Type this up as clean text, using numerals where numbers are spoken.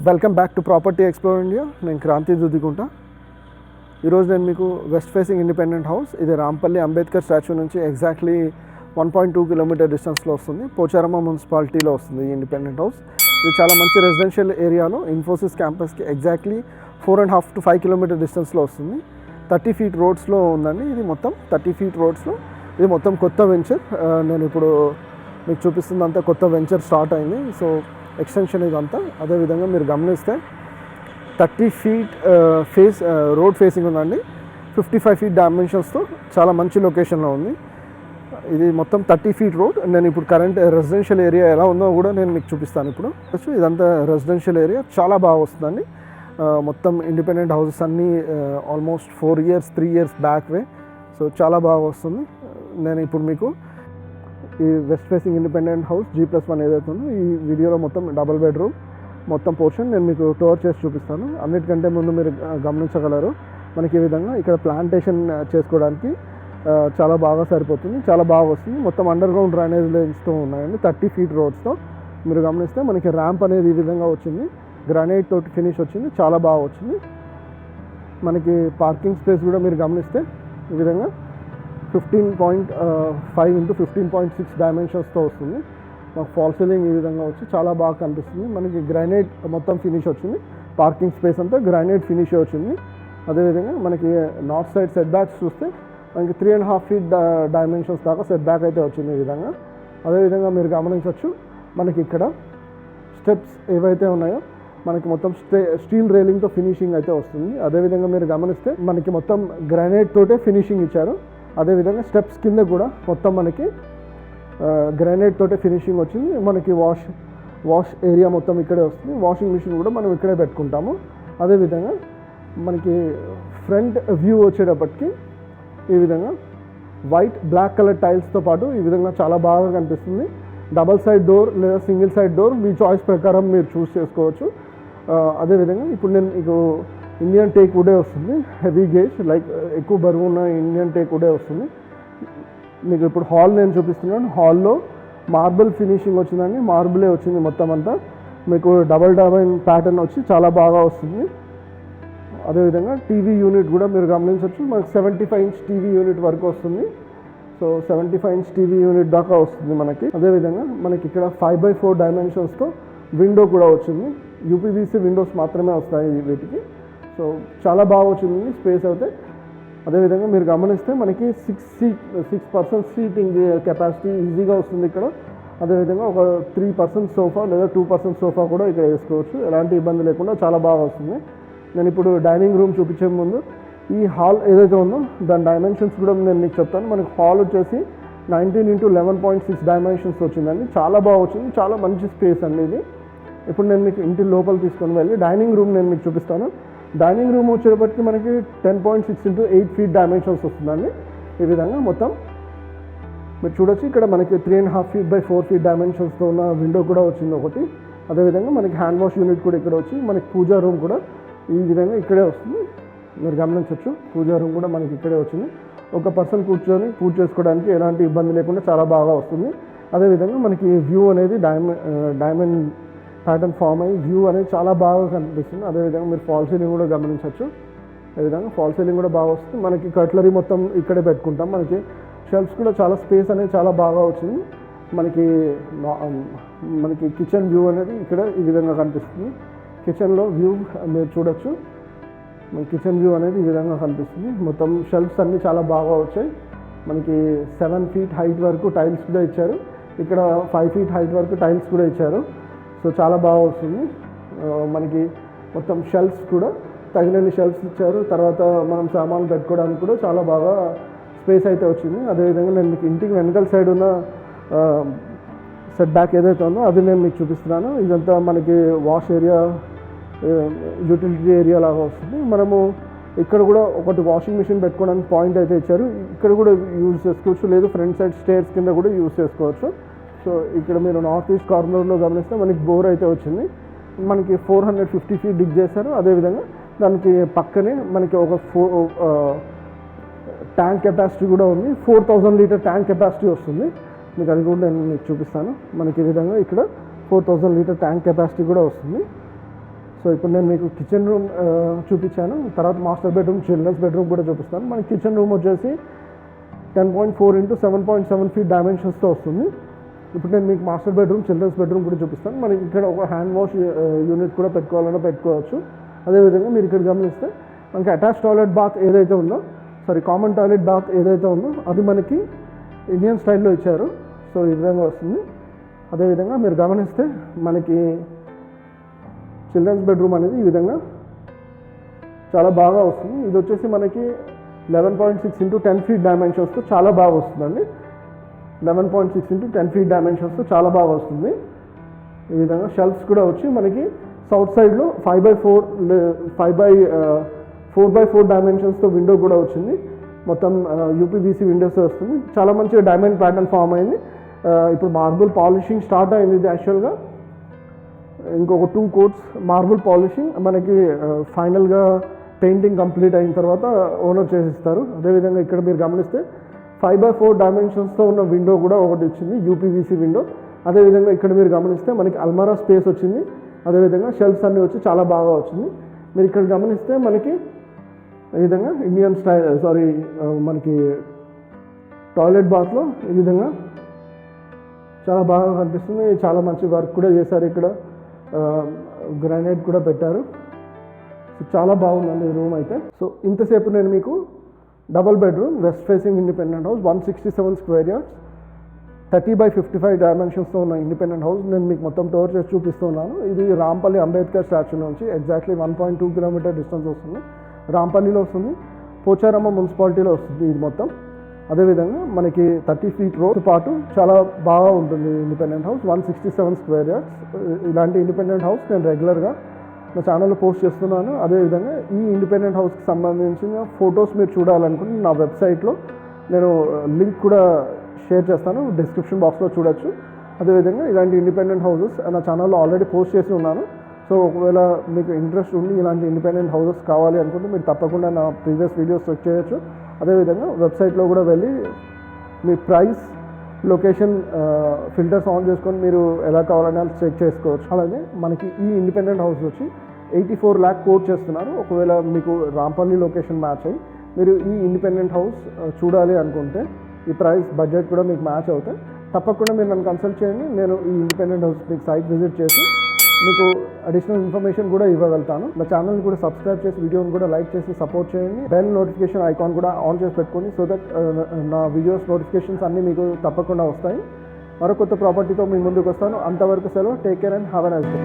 Welcome back to property explore India. నేను క్రాంతి దుద్దిగుంట. ఈరోజు నేను మీకు వెస్ట్ ఫేసింగ్ ఇండిపెండెంట్ హౌస్, ఇది రాంపల్లి అంబేద్కర్ స్టాచ్యూ నుంచి ఎగ్జాక్ట్లీ 1.2 కిలోమీటర్ డిస్టెన్స్లో వస్తుంది. పోచారమ్మ మున్సిపాలిటీలో వస్తుంది ఈ ఇండిపెండెంట్ హౌస్. ఇది చాలా మంచి రెసిడెన్షియల్ ఏరియాలో ఇన్ఫోసిస్ క్యాంపస్కి ఎగ్జాక్ట్లీ 4.5 to 5 కిలోమీటర్ డిస్టెన్స్లో వస్తుంది. 30 feet రోడ్స్లో ఉందండి. ఇది మొత్తం 30 feet రోడ్స్లో. ఇది మొత్తం కొత్త వెంచర్. నేను ఇప్పుడు మీకు చూపిస్తుందంతా కొత్త వెంచర్ స్టార్ట్ అయింది. సో ఎక్స్టెన్షన్ ఇదంతా. అదేవిధంగా మీరు గమనిస్తే 30 feet రోడ్ ఫేసింగ్ ఉందండి. 55 feet డైమెన్షన్స్తో చాలా మంచి లొకేషన్లో ఉంది. ఇది మొత్తం 30 feet రోడ్. నేను ఇప్పుడు కరెంట్ రెసిడెన్షియల్ ఏరియా ఎలా ఉందో కూడా నేను మీకు చూపిస్తాను. ఇప్పుడు ఇదంతా రెసిడెన్షియల్ ఏరియా చాలా బాగా వస్తుందండి. మొత్తం ఇండిపెండెంట్ హౌసెస్ అన్నీ ఆల్మోస్ట్ 3 years బ్యాక్ వే. సో చాలా బాగా వస్తుంది. నేను ఇప్పుడు మీకు ఈ west facing independent house G+1 ఏదైతే ఉందో ఈ వీడియోలో మొత్తం డబుల్ బెడ్రూమ్ మొత్తం పోర్షన్ నేను మీకు టూర్ చేసి చూపిస్తాను. అన్నిటికంటే ముందు మీరు గమనించగలరు, మనకి ఈ విధంగా ఇక్కడ ప్లాంటేషన్ చేసుకోవడానికి చాలా బాగా సరిపోతుంది, చాలా బాగా వస్తుంది. మొత్తం అండర్ గ్రౌండ్ డ్రైనేజ్ లైన్స్తో ఉన్నాయండి. 30 feet రోడ్స్తో మీరు గమనిస్తే మనకి ర్యాంప్ అనేది ఈ విధంగా వచ్చింది. గ్రానైట్ తోటి ఫినిష్ వచ్చింది, చాలా బాగా వచ్చింది. మనకి పార్కింగ్ స్పేస్ కూడా మీరు గమనిస్తే ఈ విధంగా 15.5 into 15.6 డైమెన్షన్స్తో వస్తుంది. మాకు ఫాల్ సీలింగ్ ఈ విధంగా వచ్చి చాలా బాగా కనిపిస్తుంది. మనకి గ్రానైట్ మొత్తం ఫినిష్ వచ్చింది. పార్కింగ్ స్పేస్ అంతా గ్రానైట్ ఫినిష్ వచ్చింది. అదేవిధంగా మనకి నార్త్ సైడ్ సెట్ బ్యాక్స్ చూస్తే మనకి 3.5 feet డైమెన్షన్స్ దాకా సెట్ బ్యాక్ అయితే వచ్చింది ఈ విధంగా. అదేవిధంగా మీరు గమనించవచ్చు, మనకి ఇక్కడ స్టెప్స్ ఏవైతే ఉన్నాయో మనకి మొత్తం స్టీల్ రైలింగ్తో ఫినిషింగ్ అయితే వస్తుంది. అదేవిధంగా మీరు గమనిస్తే మనకి మొత్తం గ్రానైట్ తోటే ఫినిషింగ్ ఇచ్చారు. అదేవిధంగా స్టెప్స్ కింద కూడా మొత్తం మనకి గ్రానైట్ తోటే ఫినిషింగ్ వచ్చింది. మనకి వాష్ ఏరియా మొత్తం ఇక్కడే వస్తుంది. వాషింగ్ మిషన్ కూడా మనం ఇక్కడే పెట్టుకుంటాము. అదేవిధంగా మనకి ఫ్రంట్ వ్యూ వచ్చేటప్పటికి ఈ విధంగా వైట్ బ్లాక్ కలర్ టైల్స్తో పాటు ఈ విధంగా చాలా బాగా కనిపిస్తుంది. డబల్ సైడ్ డోర్ లేదా సింగిల్ సైడ్ డోర్ మీ చాయిస్ ప్రకారం మీరు చూస్ చేసుకోవచ్చు. అదేవిధంగా ఇప్పుడు నేను మీకు ఇండియన్ టేక్ వుడే వస్తుంది. హెవీ గేజ్, లైక్ ఎక్కువ బరువు ఉన్న ఇండియన్ టేక్ వుడే వస్తుంది. మీకు ఇప్పుడు హాల్ నేను చూపిస్తున్నాను. హాల్లో మార్బుల్ ఫినిషింగ్ వచ్చిందండి. మార్బులే వచ్చింది మొత్తం అంతా. మీకు డబల్ ప్యాటర్న్ వచ్చి చాలా బాగా వస్తుంది. అదేవిధంగా టీవీ యూనిట్ కూడా మీరు గమనించవచ్చు. మనకు 75 inch టీవీ యూనిట్ వరకు వస్తుంది. సో 75 inch టీవీ యూనిట్ దాకా వస్తుంది మనకి. అదేవిధంగా మనకి ఇక్కడ 5x4 డైమెన్షన్స్తో విండో కూడా వచ్చింది. UPVC విండోస్ మాత్రమే వస్తాయి వీటికి. సో చాలా బాగా వచ్చింది స్పేస్ అయితే. అదేవిధంగా మీరు గమనిస్తే మనకి 6 persons సీటింగ్ కెపాసిటీ ఈజీగా వస్తుంది ఇక్కడ. అదేవిధంగా ఒక 3 persons సోఫా లేదా 2 persons సోఫా కూడా ఇక్కడ వేసుకోవచ్చు. ఎలాంటి ఇబ్బంది లేకుండా చాలా బాగా వస్తుంది. నేను ఇప్పుడు డైనింగ్ రూమ్ చూపించే ముందు ఈ హాల్ ఏదైతే ఉందో దాని డైమెన్షన్స్ కూడా నేను మీకు చెప్తాను. మనకి హాల్ వచ్చేసి 19 into 11.6 డైమెన్షన్స్ వచ్చిందండి. చాలా బాగా వచ్చింది, చాలా మంచి స్పేస్ అండి ఇది. ఇప్పుడు నేను మీకు ఇంటి లోపల తీసుకొని వెళ్ళి డైనింగ్ రూమ్ నేను మీకు చూపిస్తాను. డైనింగ్ రూమ్ వచ్చేటప్పటికి మనకి 10.6 into 8 feet డైమెన్షన్స్ వస్తుందండి. ఈ విధంగా మొత్తం మీరు చూడొచ్చు. ఇక్కడ మనకి 3.5 feet by 4 feet డైమెన్షన్స్తో ఉన్న విండో కూడా వచ్చింది ఒకటి. అదేవిధంగా మనకి హ్యాండ్ వాష్ యూనిట్ కూడా ఇక్కడ వచ్చి మనకి పూజా రూమ్ కూడా ఈ విధంగా ఇక్కడే వస్తుంది. మీరు గమనించవచ్చు, పూజా రూమ్ కూడా మనకి ఇక్కడే వచ్చింది. ఒక పర్సన్ కూర్చొని పూజ చేసుకోవడానికి ఎలాంటి ఇబ్బంది లేకుండా చాలా బాగా వస్తుంది. అదేవిధంగా మనకి వ్యూ అనేది డైమండ్ ప్యాటర్న్ ఫామ్ అయ్యి వ్యూ అనేది చాలా బాగా కనిపిస్తుంది. అదేవిధంగా మీరు ఫాల్ సీలింగ్ కూడా గమనించవచ్చు. అదేవిధంగా ఫాల్ సీలింగ్ కూడా బాగా వస్తుంది. మనకి కట్లరీ మొత్తం ఇక్కడే పెట్టుకుంటాం. మనకి షెల్ఫ్స్ కూడా చాలా స్పేస్ అనేది చాలా బాగా వచ్చింది. మనకి కిచెన్ వ్యూ అనేది ఇక్కడ ఈ విధంగా కనిపిస్తుంది. కిచెన్లో వ్యూ మీరు చూడొచ్చు. మన కిచెన్ వ్యూ అనేది ఈ విధంగా కనిపిస్తుంది. మొత్తం షెల్ఫ్స్ అన్నీ చాలా బాగా వచ్చాయి. మనకి 7 feet హైట్ వరకు టైల్స్ కూడా ఇచ్చారు. ఇక్కడ 5 feet హైట్ వరకు టైల్స్ కూడా ఇచ్చారు. సో చాలా బాగా వస్తుంది. మనకి మొత్తం షెల్ఫ్స్ కూడా తగినన్ని షెల్ఫ్స్ ఇచ్చారు. తర్వాత మనం సామాన్లు పెట్టుకోవడానికి కూడా చాలా బాగా స్పేస్ అయితే వచ్చింది. అదేవిధంగా నేను మీకు ఇంటికి వెనకాల సైడ్ ఉన్న సెట్ బ్యాక్ ఏదైతే ఉందో అది నేను మీకు చూపిస్తున్నాను. ఇదంతా మనకి వాష్ ఏరియా, యూటిలిటీ ఏరియా లాగా వస్తుంది. మనము ఇక్కడ కూడా ఒకటి వాషింగ్ మిషన్ పెట్టుకోవడానికి పాయింట్ అయితే ఇచ్చారు. ఇక్కడ కూడా యూజ్ చేసుకోవచ్చు, లేదు ఫ్రంట్ సైడ్ స్టేర్స్ కింద కూడా యూజ్ చేసుకోవచ్చు. సో ఇక్కడ మీరు నార్త్ ఈస్ట్ కార్నర్లో గమనిస్తే మనకి బోర్ అయితే వచ్చింది. మనకి 450 feet డిగ్ చేశారు. అదేవిధంగా దానికి పక్కనే మనకి ఒక ట్యాంక్ కెపాసిటీ కూడా ఉంది. 4000 liter ట్యాంక్ కెపాసిటీ వస్తుంది. మీకు అది కూడా నేను మీకు చూపిస్తాను. మనకి ఈ విధంగా ఇక్కడ 4000 liter ట్యాంక్ కెపాసిటీ కూడా వస్తుంది. సో ఇప్పుడు నేను మీకు కిచెన్ రూమ్ చూపించాను, తర్వాత మాస్టర్ బెడ్రూమ్, చిల్డ్రన్స్ బెడ్రూమ్ కూడా చూపిస్తాను. మనకి కిచెన్ రూమ్ వచ్చేసి 10.4 into 7.7 feet డైమెన్షన్స్తో వస్తుంది. ఇప్పుడు నేను మీకు మాస్టర్ బెడ్రూమ్, చిల్డ్రన్స్ బెడ్రూమ్ కూడా చూపిస్తాను. మనకి ఇక్కడ ఒక హ్యాండ్ వాష్ యూనిట్ కూడా పెట్టుకోవాలన్నా పెట్టుకోవచ్చు. అదేవిధంగా మీరు ఇక్కడ గమనిస్తే మనకి అటాచ్ టాయిలెట్ బాత్ ఏదైతే ఉందో, కామన్ టాయిలెట్ బాత్ ఏదైతే ఉందో అది మనకి ఇండియన్ స్టైల్లో ఇచ్చారు. సో ఈ విధంగా వస్తుంది. అదేవిధంగా మీరు గమనిస్తే మనకి చిల్డ్రన్స్ బెడ్రూమ్ అనేది ఈ విధంగా చాలా బాగా వస్తుంది. ఇది వచ్చేసి మనకి 11.6 into 10 feet డైమెన్షన్స్తో చాలా బాగా వస్తుందండి. 11.6 into 10 feet డైమెన్షన్స్తో చాలా బాగా వస్తుంది. ఈ విధంగా షెల్ఫ్స్ కూడా వచ్చి మనకి సౌత్ సైడ్లో 5x4 డైమెన్షన్స్తో విండో కూడా వచ్చింది. మొత్తం యూపీవీసీ విండోస్ వస్తుంది. చాలా మంచిగా డైమండ్ ప్యాటర్న్ ఫామ్ అయింది. ఇప్పుడు మార్బుల్ పాలిషింగ్ స్టార్ట్ అయింది. ఇది యాక్చువల్గా ఇంకొక 2 coats మార్బుల్ పాలిషింగ్ మనకి ఫైనల్గా పెయింటింగ్ కంప్లీట్ అయిన తర్వాత ఓనర్ చేసిస్తారు. అదేవిధంగా ఇక్కడ మీరు గమనిస్తే 5x4 డైమెన్షన్స్తో ఉన్న విండో కూడా ఒకటి వచ్చింది, యూపీవీసీ విండో. అదేవిధంగా ఇక్కడ మీరు గమనిస్తే మనకి అల్మారా స్పేస్ వచ్చింది. అదేవిధంగా షెల్ఫ్స్ అన్నీ వచ్చి చాలా బాగా వచ్చింది. మీరు ఇక్కడ గమనిస్తే మనకి ఈ విధంగా ఇండియన్ స్టైల్ మనకి టాయిలెట్ బాత్లో ఈ విధంగా చాలా బాగా కనిపిస్తుంది. చాలా మంచి వర్క్ కూడా చేశారు. ఇక్కడ గ్రానైట్ కూడా పెట్టారు. సో చాలా బాగుందండి ఈ రూమ్ అయితే. సో ఇంతసేపు నేను మీకు double bedroom, west facing independent house, 167 square yards, 30x55 డైమెన్షన్స్తో ఉన్న ఇండిపెండెంట్ హౌస్ నేను మీకు మొత్తం టూర్ చేసి చూపిస్తున్నాను. ఇది రాంపల్లి అంబేద్కర్ స్టాచ్యూ నుంచి ఎగ్జాక్ట్లీ 1.2 kilometer డిస్టెన్స్ వస్తుంది. రాంపల్లిలో వస్తుంది, పోచారమ్మ మున్సిపాలిటీలో వస్తుంది ఇది మొత్తం. అదేవిధంగా మనకి 30 feet రోడ్ పాటు చాలా బాగా ఉంటుంది ఇండిపెండెంట్ హౌస్, 167 square yards. ఇలాంటి ఇండిపెండెంట్ హౌస్ నేను రెగ్యులర్గా నా ఛానల్లో పోస్ట్ చేస్తున్నాను. అదేవిధంగా ఈ ఇండిపెండెంట్ హౌస్కి సంబంధించిన ఫొటోస్ మీరు చూడాలనుకుంటే నా వెబ్సైట్లో నేను లింక్ కూడా షేర్ చేస్తాను, డిస్క్రిప్షన్ బాక్స్లో చూడొచ్చు. అదేవిధంగా ఇలాంటి ఇండిపెండెంట్ హౌసెస్ నా ఛానల్లో ఆల్రెడీ పోస్ట్ చేసి ఉన్నాను. సో ఒకవేళ మీకు ఇంట్రెస్ట్ ఉండి ఇలాంటి ఇండిపెండెంట్ హౌసెస్ కావాలి అనుకుంటే మీరు తప్పకుండా నా ప్రీవియస్ వీడియోస్ చెక్ చేయొచ్చు. అదేవిధంగా వెబ్సైట్లో కూడా వెళ్ళి మీ ప్రైస్, లొకేషన్ ఫిల్టర్స్ ఆన్ చేసుకొని మీరు ఎలా కావాలని చెక్ చేసుకోవచ్చు. అలాగే మనకి ఈ ఇండిపెండెంట్ హౌస్ వచ్చి 84 lakh కోట్ చేస్తున్నారు. ఒకవేళ మీకు రాంపల్లి లొకేషన్ మ్యాచ్ అయ్యి మీరు ఈ ఇండిపెండెంట్ హౌస్ చూడాలి అనుకుంటే ఈ ప్రైస్ బడ్జెట్ కూడా మీకు మ్యాచ్ అవుతాయి. తప్పకుండా మీరు నన్ను కన్సల్ట్ చేయండి. నేను ఈ ఇండిపెండెంట్ హౌస్ మీకు సైట్ విజిట్ చేసి మీకు అడిషనల్ ఇన్ఫర్మేషన్ కూడా ఇవ్వగలుగుతాను. నా ఛానల్ని కూడా సబ్స్క్రైబ్ చేసి వీడియోని కూడా లైక్ చేసి సపోర్ట్ చేయండి. బెల్ నోటిఫికేషన్ ఐకాన్ కూడా ఆన్ చేసి పెట్టుకోండి. సో దట్ నా వీడియోస్ నోటిఫికేషన్స్ అన్నీ మీకు తప్పకుండా వస్తాయి. మరో కొత్త ప్రాపర్టీతో మీ ముందుకు వస్తాను. అంతవరకు సెలవు. Take care and have a nice day.